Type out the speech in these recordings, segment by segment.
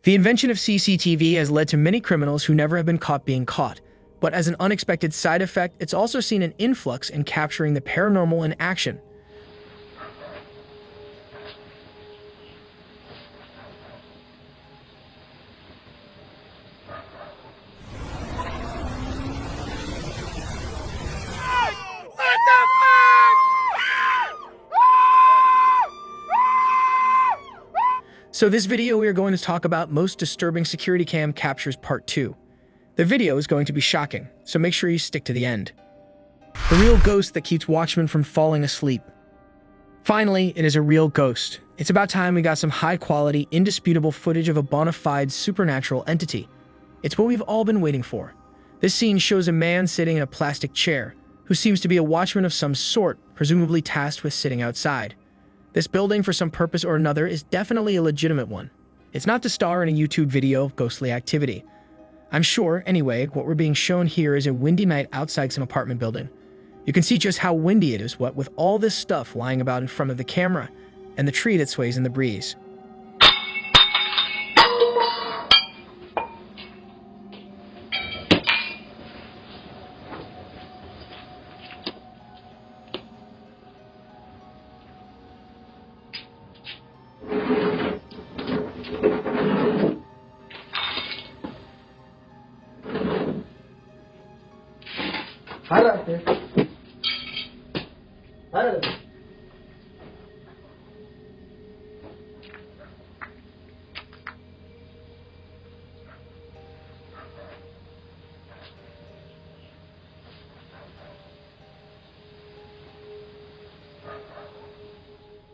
The invention of CCTV has led to many criminals who never have been caught being caught, but as an unexpected side effect, it's also seen an influx in capturing the paranormal in action. So this video we are going to talk about most disturbing security cam captures part 2. The video is going to be shocking, so make sure you stick to the end. The real ghost that keeps watchmen from falling asleep. Finally, it is a real ghost. It's about time we got some high-quality, indisputable footage of a bona fide supernatural entity. It's what we've all been waiting for. This scene shows a man sitting in a plastic chair, who seems to be a watchman of some sort, presumably tasked with sitting outside. This building, for some purpose or another, is definitely a legitimate one. It's not to star in a YouTube video of ghostly activity. I'm sure, anyway, what we're being shown here is a windy night outside some apartment building. You can see just how windy it is, what with all this stuff lying about in front of the camera, and the tree that sways in the breeze.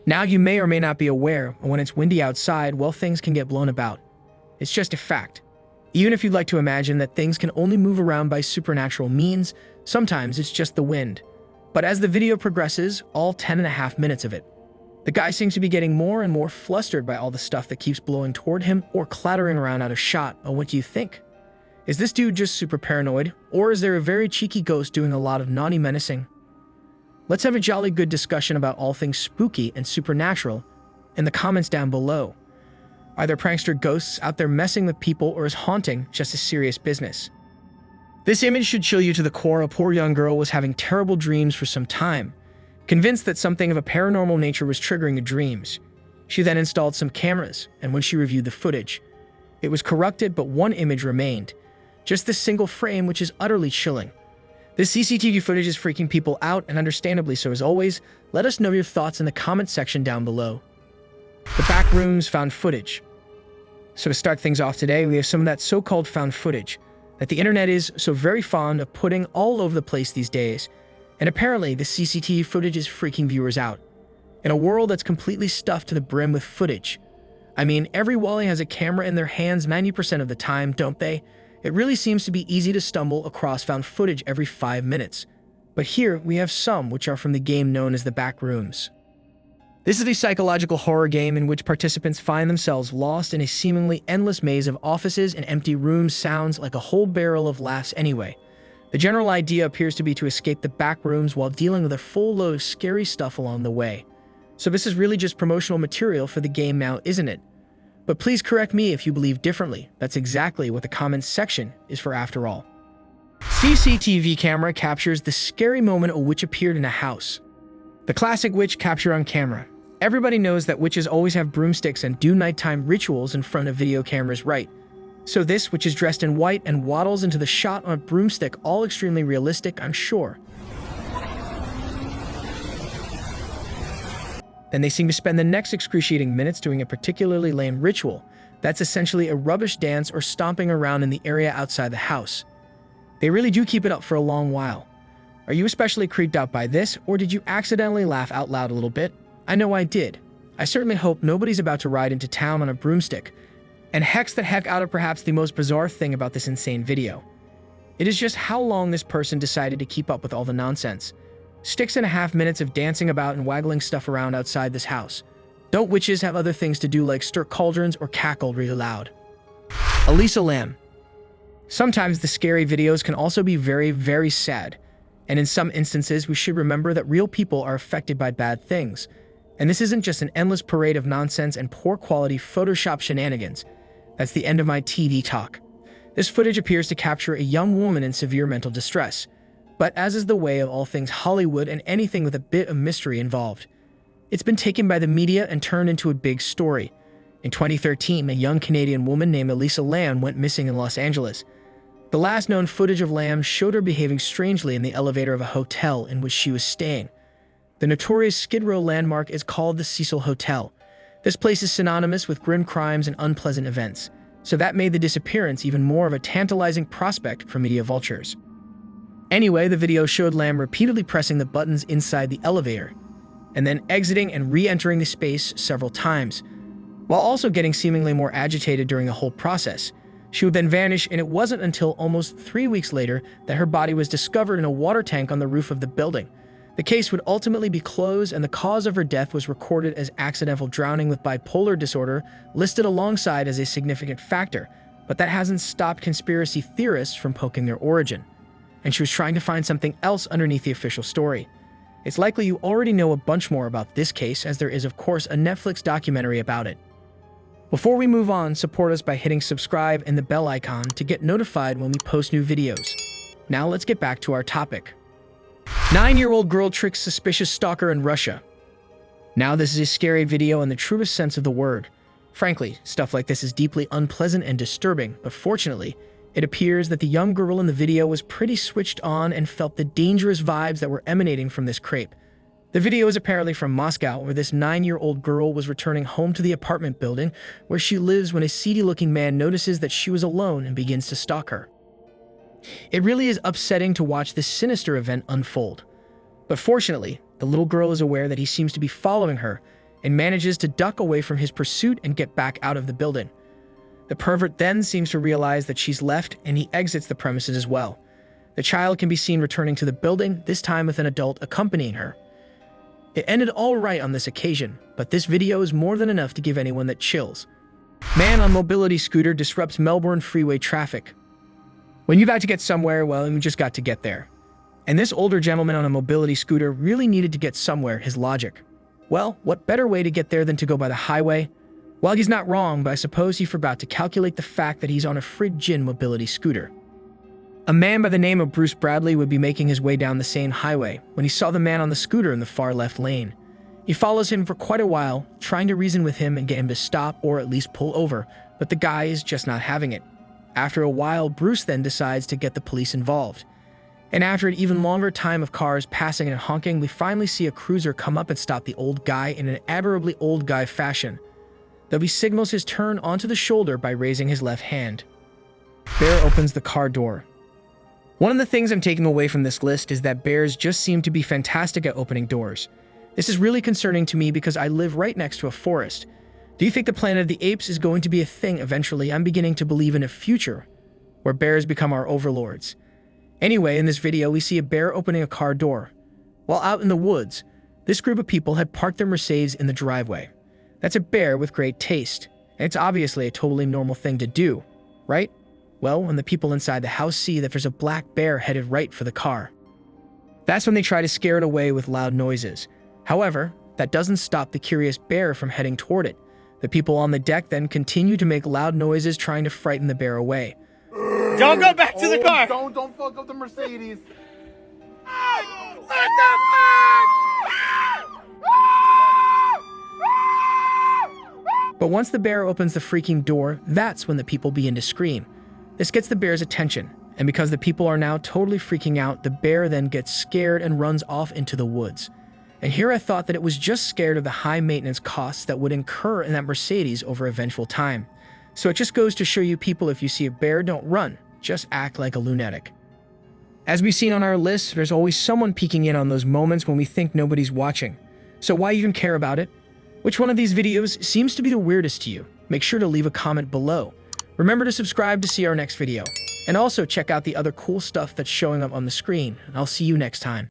Now, you may or may not be aware, when it's windy outside, well, things can get blown about. It's just a fact. Even if you'd like to imagine that things can only move around by supernatural means, sometimes it's just the wind. But as the video progresses, all 10.5 minutes of it, the guy seems to be getting more and more flustered by all the stuff that keeps blowing toward him or clattering around out of shot. Oh, what do you think? Is this dude just super paranoid, or is there a very cheeky ghost doing a lot of naughty menacing? Let's have a jolly good discussion about all things spooky and supernatural in the comments down below. Are there prankster ghosts out there messing with people, or is haunting just a serious business? This image should chill you to the core. A poor young girl was having terrible dreams for some time. Convinced that something of a paranormal nature was triggering the dreams, she then installed some cameras, and when she reviewed the footage, it was corrupted, but one image remained. Just this single frame, which is utterly chilling. This CCTV footage is freaking people out, and understandably so. As always, let us know your thoughts in the comment section down below. The back rooms found footage. So to start things off today, we have some of that so-called found footage that the internet is so very fond of putting all over the place these days. And apparently, the CCTV footage is freaking viewers out. In a world that's completely stuffed to the brim with footage. I mean, every Wally has a camera in their hands 90% of the time, don't they? It really seems to be easy to stumble across found footage every 5 minutes. But here, we have some which are from the game known as the back rooms. This is a psychological horror game in which participants find themselves lost in a seemingly endless maze of offices and empty rooms. Sounds like a whole barrel of laughs anyway. The general idea appears to be to escape the back rooms while dealing with a full load of scary stuff along the way. So this is really just promotional material for the game now, isn't it? But please correct me if you believe differently. That's exactly what the comments section is for after all. CCTV camera captures the scary moment a witch appeared in a house. The classic witch capture on camera. Everybody knows that witches always have broomsticks and do nighttime rituals in front of video cameras, right? So this witch is dressed in white and waddles into the shot on a broomstick, all extremely realistic, I'm sure. Then they seem to spend the next excruciating minutes doing a particularly lame ritual. That's essentially a rubbish dance or stomping around in the area outside the house. They really do keep it up for a long while. Are you especially creeped out by this, or did you accidentally laugh out loud a little bit? I know I did. I certainly hope nobody's about to ride into town on a broomstick and hex the heck out of perhaps the most bizarre thing about this insane video. It is just how long this person decided to keep up with all the nonsense. 6.5 minutes of dancing about and waggling stuff around outside this house. Don't witches have other things to do like stir cauldrons or cackle really loud? Elisa Lam. Sometimes the scary videos can also be very, very sad. And in some instances, we should remember that real people are affected by bad things. And this isn't just an endless parade of nonsense and poor quality Photoshop shenanigans. That's the end of my TV talk. This footage appears to capture a young woman in severe mental distress, but as is the way of all things Hollywood and anything with a bit of mystery involved, it's been taken by the media and turned into a big story. In 2013, a young Canadian woman named Elisa Lam went missing in Los Angeles. The last known footage of Lam showed her behaving strangely in the elevator of a hotel in which she was staying. The notorious Skid Row landmark is called the Cecil Hotel. This place is synonymous with grim crimes and unpleasant events, so that made the disappearance even more of a tantalizing prospect for media vultures. Anyway, the video showed Lam repeatedly pressing the buttons inside the elevator, and then exiting and re-entering the space several times, while also getting seemingly more agitated during the whole process. She would then vanish, and it wasn't until almost 3 weeks later that her body was discovered in a water tank on the roof of the building. The case would ultimately be closed, and the cause of her death was recorded as accidental drowning with bipolar disorder, listed alongside as a significant factor, but that hasn't stopped conspiracy theorists from poking their origin. And she was trying to find something else underneath the official story. It's likely you already know a bunch more about this case, as there is of course a Netflix documentary about it. Before we move on, support us by hitting subscribe and the bell icon to get notified when we post new videos. Now let's get back to our topic. 9-year-old girl tricks suspicious stalker in Russia. Now this is a scary video in the truest sense of the word. Frankly, stuff like this is deeply unpleasant and disturbing, but fortunately, it appears that the young girl in the video was pretty switched on and felt the dangerous vibes that were emanating from this crepe. The video is apparently from Moscow, where this 9-year-old girl was returning home to the apartment building where she lives when a seedy-looking man notices that she was alone and begins to stalk her. It really is upsetting to watch this sinister event unfold. But fortunately, the little girl is aware that he seems to be following her and manages to duck away from his pursuit and get back out of the building. The pervert then seems to realize that she's left, and he exits the premises as well. The child can be seen returning to the building, this time with an adult accompanying her. It ended all right on this occasion, but this video is more than enough to give anyone that chills. Man on mobility scooter disrupts Melbourne freeway traffic. When you've got to get somewhere, well, you just got to get there. And this older gentleman on a mobility scooter really needed to get somewhere, his logic. Well, what better way to get there than to go by the highway? Well, he's not wrong, but I suppose he forgot to calculate the fact that he's on a frigid mobility scooter. A man by the name of Bruce Bradley would be making his way down the same highway when he saw the man on the scooter in the far left lane. He follows him for quite a while, trying to reason with him and get him to stop or at least pull over, but the guy is just not having it. After a while, Bruce then decides to get the police involved. And after an even longer time of cars passing and honking, we finally see a cruiser come up and stop the old guy in an admirably old guy fashion, though he signals his turn onto the shoulder by raising his left hand. Bear opens the car door. One of the things I'm taking away from this list is that bears just seem to be fantastic at opening doors. This is really concerning to me because I live right next to a forest. Do you think the Planet of the Apes is going to be a thing eventually? I'm beginning to believe in a future where bears become our overlords. Anyway, in this video, we see a bear opening a car door. While out in the woods, this group of people had parked their Mercedes in the driveway. That's a bear with great taste, and it's obviously a totally normal thing to do, right? Well, when the people inside the house see that there's a black bear headed right for the car, that's when they try to scare it away with loud noises. However, that doesn't stop the curious bear from heading toward it. The people on the deck then continue to make loud noises trying to frighten the bear away. Don't go back to the car! Don't fuck up the Mercedes! What the fuck? But once the bear opens the freaking door, that's when the people begin to scream. This gets the bear's attention, and because the people are now totally freaking out, the bear then gets scared and runs off into the woods. And here I thought that it was just scared of the high maintenance costs that would incur in that Mercedes over eventual time. So it just goes to show you people, if you see a bear, don't run, just act like a lunatic. As we've seen on our list, there's always someone peeking in on those moments when we think nobody's watching. So why even care about it? Which one of these videos seems to be the weirdest to you? Make sure to leave a comment below. Remember to subscribe to see our next video. And also check out the other cool stuff that's showing up on the screen. And I'll see you next time.